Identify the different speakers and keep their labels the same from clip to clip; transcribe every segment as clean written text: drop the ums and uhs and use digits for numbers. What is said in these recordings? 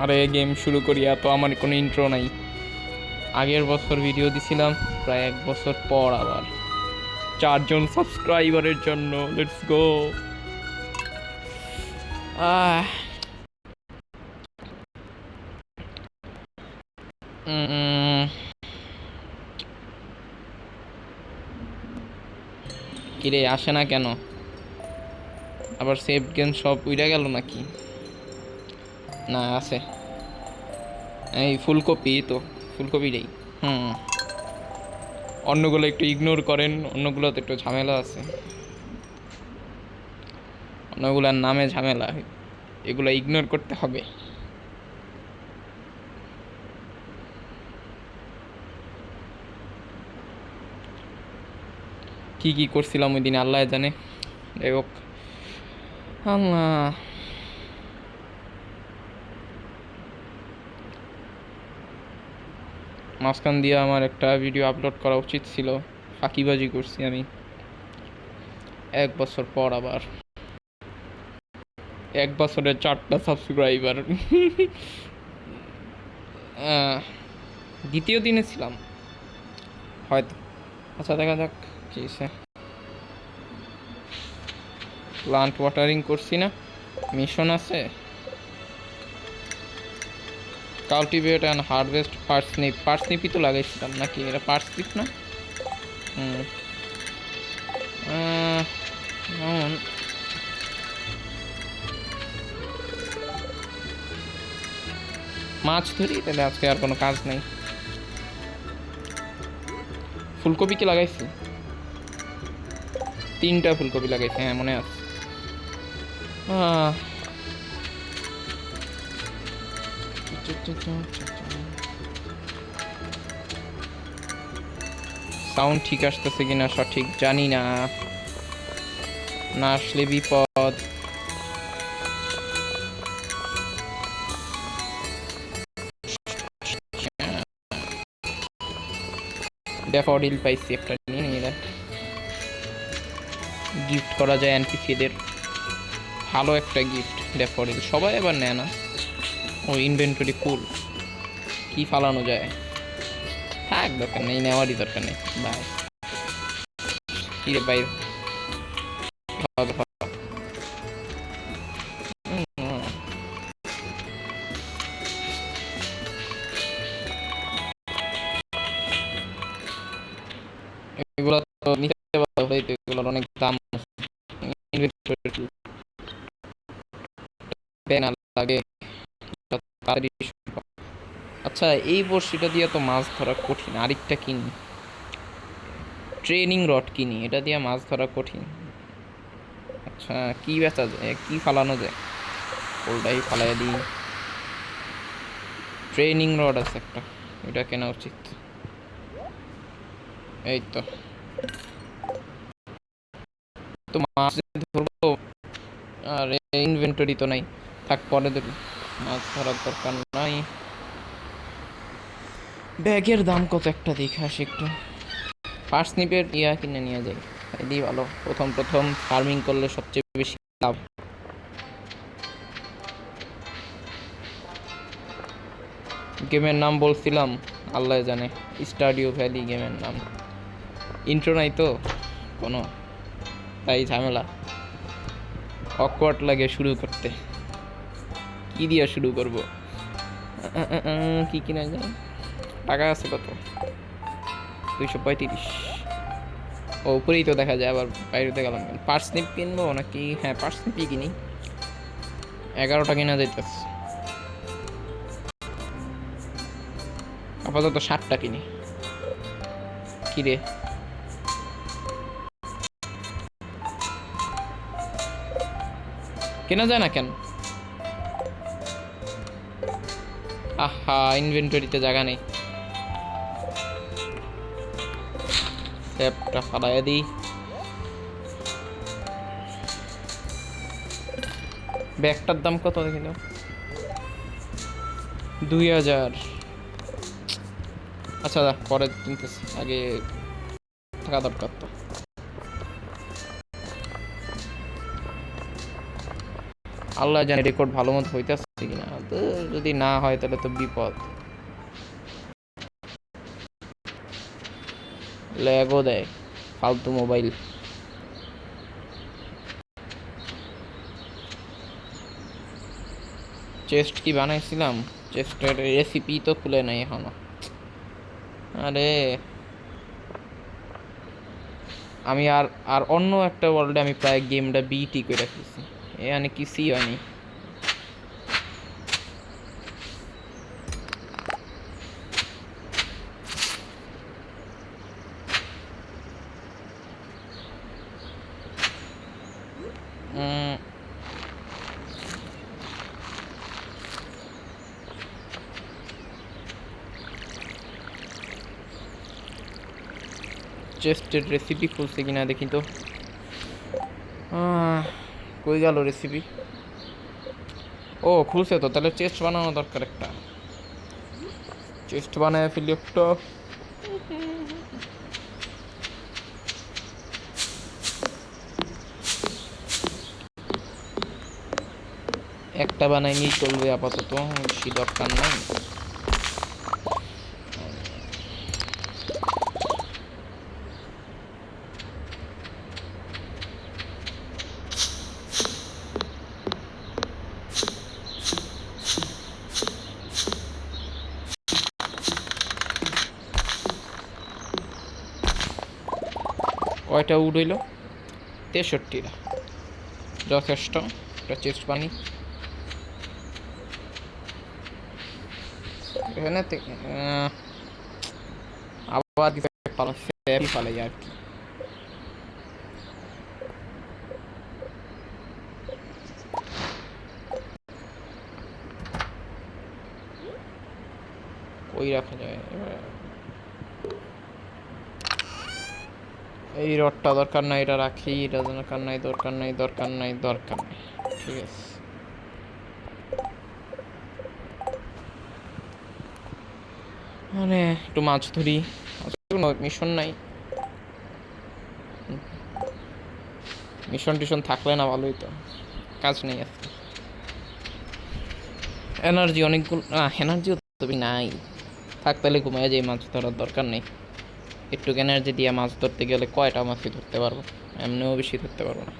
Speaker 1: আরে গেম শুরু করি, এত আমার কোনো ইন্ট্রো নাই। আগের বছর ভিডিও দিছিলাম, প্রায় 1 বছর পর আবার 4 জন সাবস্ক্রাইবারের জন্য। Let's go. আহ কিরে আসে না কেন? আবার সেভ গেম সব উইরা গেল নাকি? না আছে, এই ফুলকপি তো, ফুলকপিটাই। হুম, অন্যগুলো একটু ইগনোর করেন, অন্যগুলোতে একটু ঝামেলা আছে, অন্যগুলোর নামে ঝামেলা, এগুলো ইগনোর করতে হবে। কি কি করছিলাম ওই দিন আল্লাহ জানে। যাই হোক, আল্লাহ। মাঝখান দিয়ে আমার একটা ভিডিও আপলোড করা উচিত ছিল, ফাঁকিবাজি করছি আমি। 1 বছর পর আবার 1 বছরের 4টা সাবস্ক্রাইবার। দ্বিতীয় দিনে ছিলাম হয়তো। আচ্ছা দেখা যাক কি সে। প্লান্ট ওয়াটারিং করছি না, মিশন আছে। Cultivate and harvest parsnip. পার্সনিপই তো লাগাইছিলাম নাকি, এটা পার্সনিপ না? হুম। মাছ ধরি তাহলে, আজকে আর কোনো কাজ নেই। ফুলকপি কি লাগাইছি? 3টা ফুলকপি লাগাইছি, হ্যাঁ মনে আছে। সাউন্ড ঠিক আসতেছে কিনা সঠিক জানি না, না আসলে বিপদ। ড্যাফোডিল পাইছি একটা, নিয়ে নিলাম। গিফট করা যায় এনপিসিদের, ভালো একটা গিফট ড্যাফোডিল। সবাই আবার নেয় না। ও ইনভেন্টরি ফুল, কি ফালানো যায়? থাক, দরকার নেই, নেওয়ারই দরকার নেই। বাই। কি রে বাইর, এগুলো তো নিতে পারো, এগুলোর অনেক দাম। লাগে তাড়াতাড়ি। আচ্ছা, এই বড়শিটা দিয়ে তো মাছ ধরা কঠিন, আরেকটা কিনি, ট্রেনিং রড কিনি, এটা দিয়ে মাছ ধরা কঠিন। আচ্ছা, কি বেচা যায়, কি ফালানো যায়? ওটাই ফালাই দিই। ট্রেনিং রড আছে একটা, এটা কেনা উচিত। এই তো, তো মাছ ধরবো আর ইনভেন্টরি তো নাই, থাক পরে ধরি, মাছ ধরার দরকার নাই। ব্যাগের দাম কত একটা দেখে আসি একটু। পার্সনিপের ইয়া কিনে নিয়ে যাই, এদিই ভালো। প্রথম প্রথম ফার্মিং করলে সবচেয়ে বেশি লাভ। গেমের নাম বলছিলাম আল্লাহ জানে, স্টাডিও ভ্যালি গেমের নাম। ইন্ট্রো নাই তো কোনো, তাই ঝামেলা, অকওয়ার্ড লাগে শুরু করতে। কি দিয়ে শুরু করব? কি কিনা যায়? টাকা আছে কত? 235। ও উপরেই তো দেখা যায়, আবার বাইরেতে গেলাম কেন? পার্সনিপ কিনবো নাকি? হ্যাঁ পার্সনিপই কিনি, 11টা কিনা যাইতেছে। আপাতত 7টা কিনি। কিরে কেনা যায় না কেন? আহা, ইনভেন্টরিতে জায়গা নেই। স্যাপটা ফালাইয়া দিই। ব্যাগটার দাম কত দেখিল? 2000। আচ্ছা পরে কিনতেছি, আগে থাকা দরকার তো। আল্লাহ জানে রেকর্ড ভালো মতো হইতেছে কিনা, তো যদি যদি না হয় তাহলে তো বিপদ। ল্যাগও দেয় ফালতু মোবাইল। চেস্ট কি বানাইছিলাম, চেস্টের রেসিপি তো খুলে নাই এখনো। আরে আমি আর আর অন্য একটা ওয়ার্ল্ডে আমি প্রায় গেমটা বিটি করে রাখতেছি, এখানে কিছুই হয়নি। চেস্টের রেসিপি খুলছে কিনা দেখি তো। কই গেল রেসিপি? ও খুলছে তো, তাহলে চেস্ট বানানো দরকার একটা। চেস্ট বানায় ফেলি একটা। একটা বানাই নিয়ে চলবে আপাতত, বেশি দরকার নাই। কয়টা উড হইল? 63টা, যথেষ্ট। একটা চেস্ট বানি এখানে থেকে। আবার পালাই আর কি। ওই রাখা যায় এবার। এই রডটা দরকার নাই, এটা রাখি। এটা দরকার নাই, দরকার নাই, দরকার নাই, দরকার নাই। ঠিক আছে, মানে একটু মাছ ধরি। মিশন নাই, মিশন টিশন থাকলে না ভালোই তো। কাজ নেই আজকে। এনার্জি অনেকগুলো, এনার্জিও তো নাই। থাক তাহলে ঘুমায় যাই, মাছ ধরার দরকার নেই। একটু এনার্জি দিয়ে মাছ ধরতে গেলে কয়টা মাছই ধরতে পারবো, এমনিও বেশি ধরতে পারবো না।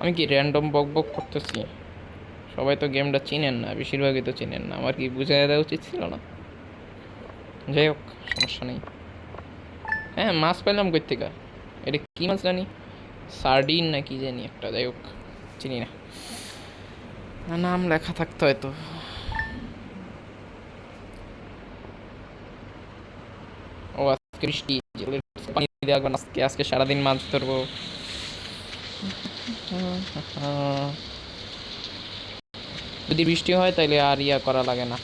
Speaker 1: আমি কি র্যান্ডম বক বক করতেছি? সবাই তো গেমটা চিনেন না, বেশিরভাগই তো চিনেন না। আমার কি বুঝাই দেওয়া উচিত ছিল না? যাই হোক, সমস্যা নেই। হ্যাঁ, মাছ পেলাম কই থেকে? এটা কি মাছ জানি, সার্ডিন না কি জানি একটা। যাই হোক, চিনি না, নাম লেখা থাকতো হয়তো। ও আজকে বৃষ্টি, পানি দেওয়া আজকে। আজকে সারাদিন মাছ ধরবো। যদি বৃষ্টি হয় তাহলে আর ইয়া করা লাগে না,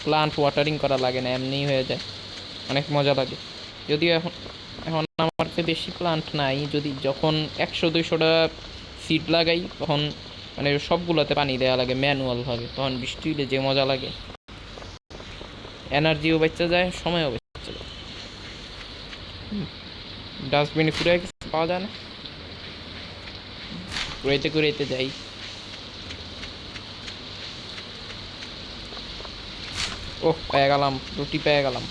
Speaker 1: প্লান্ট ওয়াটারিং করা লাগে না, এমনিই হয়ে যায়। অনেক মজা লাগে। যদিও এখন এখন আমার কাছে বেশি প্লান্ট নাই। যদি যখন 100-200টা সিড লাগাই তখন মানে সবগুলোতে পানি দেওয়া লাগে ম্যানুয়ালভাবে, তখন বৃষ্টি হলে যে মজা লাগে। এনার্জিও বাচ্চা যায়, সময়ও বাচ্চা যায়। ডাস্টবিনে কুড়াই কিছু পাওয়া যায় না, কুড়াইতে কুড়াইতে যাই। ওহ, পেয়ে গেলাম, রুটি পেয়ে গেলাম।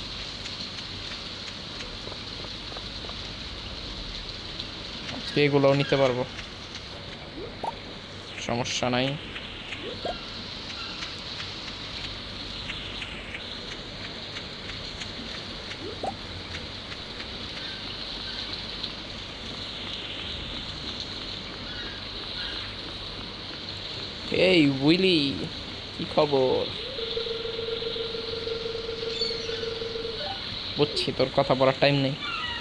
Speaker 1: আজকে এগুলোও নিতে পারবো, সমস্যা নাই। এই উইলি, কি খবর? বুঝছি, তোর কথা বলার টাইম নেই।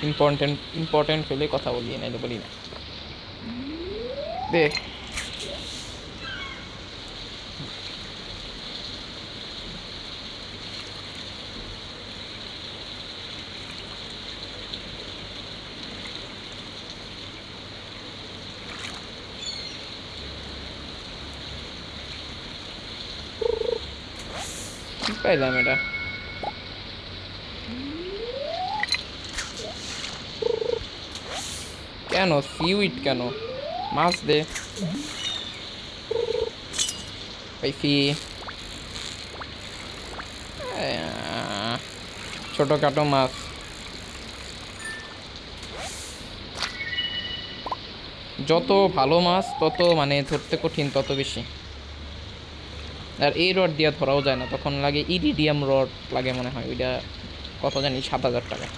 Speaker 1: ইম্পর্টেন্ট ইম্পর্টেন্ট হলে কথা বলি, নাইলে বলি না। দে, কি পাইলাম এটা? কেন সিউইড কেন? মাছ দে পাইছি। ছোটখাটো মাছ। যত ভালো মাছ তত মানে ধরতে কঠিন, তত বেশি। আর এই রড দিয়ে ধরাও যায় না, তখন লাগে ইরিডিয়াম রড লাগে মনে হয়, ওইটা কত জানি 7,000 টাকা।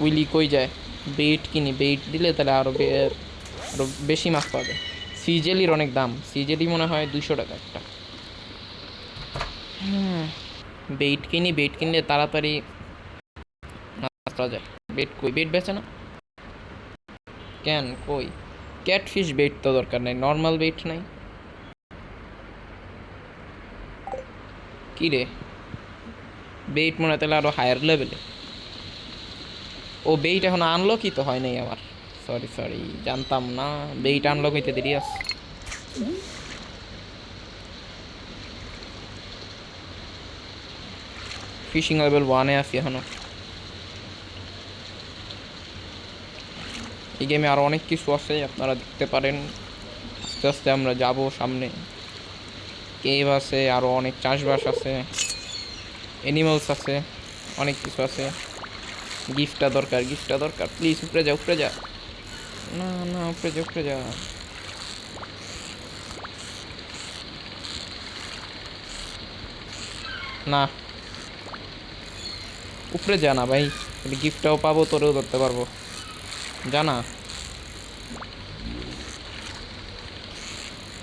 Speaker 1: উইলি কই যায়? বেইট কিনি, বেইট দিলে তাহলে আরও আরও বেশি মাছ পাবে। সিজেলির অনেক দাম, সিজেলি মনে হয় 200 টাকা একটা। বেইট কিনি, বেইট কিনলে তাড়াতাড়ি মাছ পাওয়া যায়। বেইট কই? বেইট বেচে না কেন? কই? ক্যাটফিশ বেইট তো দরকার নেই, নর্মাল বেইট নাই? কী রে, বেইট মনে হয় তাহলে আরও হায়ার লেভেলে। ও বেইট এখন আনলকই তো হয় নাই আমার, সরি সরি, জানতাম না। বেইট আনলক হইতে দেরি আছে। ফিশিং লেভেল 1-এ আছি এখনো। এই গেমে আরও অনেক কিছু আছে, আপনারা দেখতে পারেন। আস্তে আস্তে আমরা যাব সামনে। কেভ আছে, আরও অনেক চাষবাস আছে, অ্যানিমালস আছে, অনেক কিছু আছে। গিফটটা দরকার, গিফটটা দরকার। প্লিজ উপরে যা, উপরে যা। না না, উপরে যা, উপরে যা। না, উপরে যা না ভাই, গিফটটাও পাবো, তোরেও ধরতে পারবো। জানা,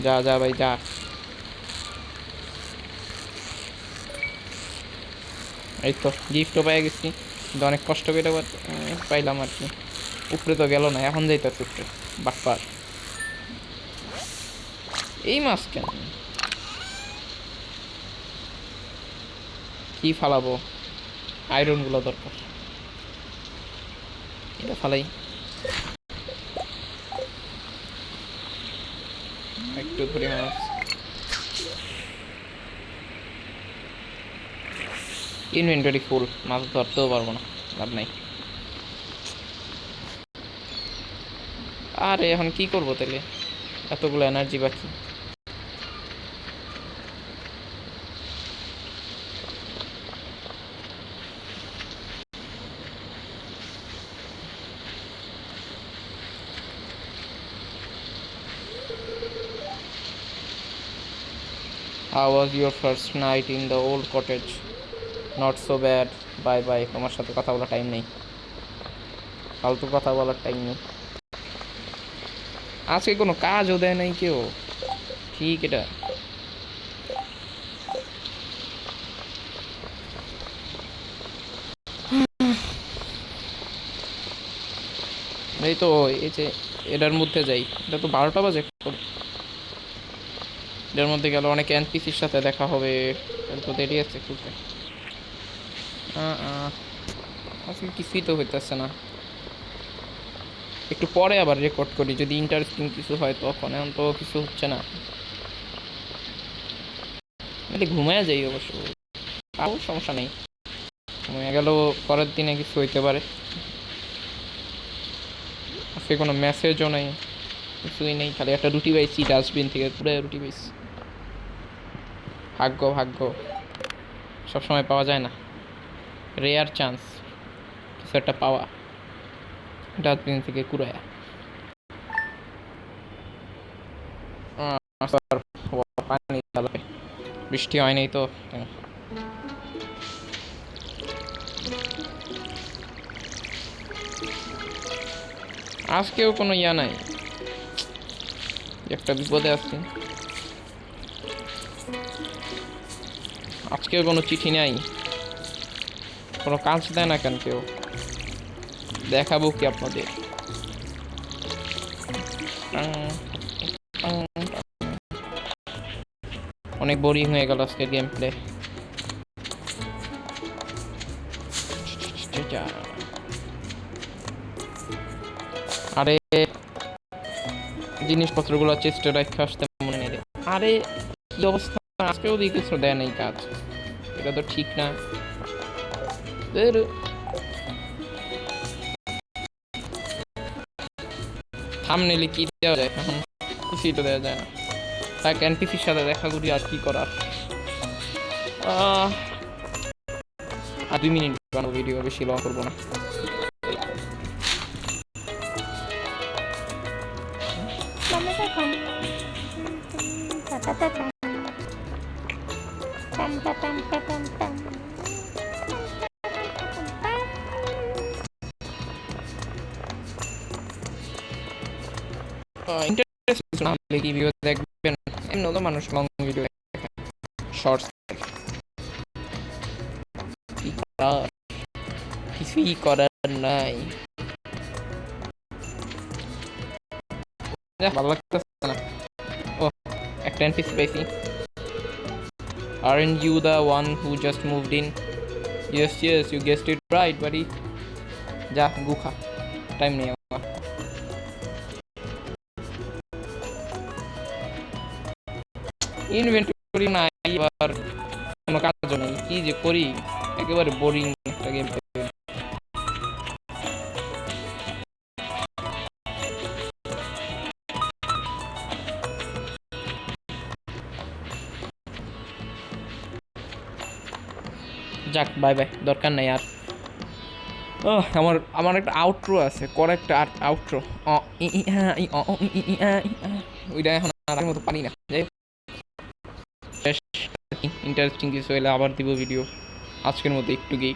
Speaker 1: যা যা ভাই যা। এই তো গিফটও পেয়ে গেছি, কিন্তু অনেক কষ্ট করে পাইলাম আর কি। উপরে তো গেল না, এখন যাইতেছে উপরে। বাটপার, এই মাছ কেন? কি ফালাবো? আয়রনগুলো দরকার, এটা ফালাই। একটু ধরে মাছ। ইনভেন্টরি ফুল, মাছ ধরতেও পারবো না, লাভ নাই। আরে এখন কি করবো তাহলে, এতগুলো এনার্জি বাকি। How was your first night in the old cottage? Not so bad. Bye bye, তোমার সাথে কথা বলার টাইম নেই, ফালতু কথা বলার টাইম নেই। আজকে কোনো কাজও দেয় নাই কেউ, ঠিক এটা। এই তো, এই যে এটার মধ্যে যাই, এটা তো 12টা বাজে। এটার মধ্যে গেল অনেক এনপিসির সাথে দেখা হবে, তো দেরি আছে খুলতে। আজকে কিছুই তো হইতেছে না। একটু পরে আবার রেকর্ড করি, যদি ইন্টারেস্টিং কিছু হয় তখন। এখন তো কিছু হচ্ছে না, মানে ঘুমায় যাই অবশ্য, তাও সমস্যা নেই। ঘুমিয়ে গেলেও পরের দিনে কিছু হইতে পারে। আজকে কোনো মেসেজও নেই, কিছুই নেই, খালি একটা রুটি পাইছি ডাস্টবিন থেকে, পুরো রুটি পাইছি। ভাগ্য, ভাগ্য সবসময় পাওয়া যায় না, রেয়ার চান্স কিছু একটা পাওয়া ডাস্টবিন থেকে কুড়ায়া। পানি ঢালাই, বৃষ্টি হয় নাই তো। আজকেও কোনো ইয়া নাই, একটা বিপদে আছি। আজকেও কোনো চিঠি নাই, কোনো কাজ দেয় না কেন কেউ? দেখাবো কি আপনাদের? অনেক বোরিং হয়ে গেল আজকের গেম প্লে। আরে জিনিসপত্রগুলো চেষ্টা রেখে আসতে মনে নেই। আরে কি অবস্থা, আজকেও দিয়ে কিছু দেয় নাই কাজ, এটা তো ঠিক না। থাম্বনেইলে কি দেওয়া যায় এখন? কিছুই তো দেওয়া যায় না। তাকে এনপিসির সাথে দেখা করি, আর কি করার। আর 2 মিনিট বানাবো ভিডিও, বেশি লং করবো না। ইন্টারেস্ট না হলে কি ভিডিও দেখবেন? এমনি তো মানুষ লং ভিডিও দেখে, শর্টস। কিছুই করার নাই। ভালো লাগতেছে না। ও, একটা এনপিসি পাইছি। Aren't you the one who just moved in? Yes, yes, you guessed it right, buddy. যা গুখা, টাইম নেই আমার। ইনভেন্টরি নাই, আবার কোনো কাজ নেই, কি যে করি, একেবারে বোরিং একটা গেম। যাক, বাই বাই, দরকার নাই আর। ও, আমার আমার একটা আউট্রো আছে, একটা আউট্রো। ওইটা এখন আগের মতো পারি না। যাই হোক, ইন্টারেস্টিং কিছু হলে আবার দিব ভিডিও। আজকের মতো একটু গেই।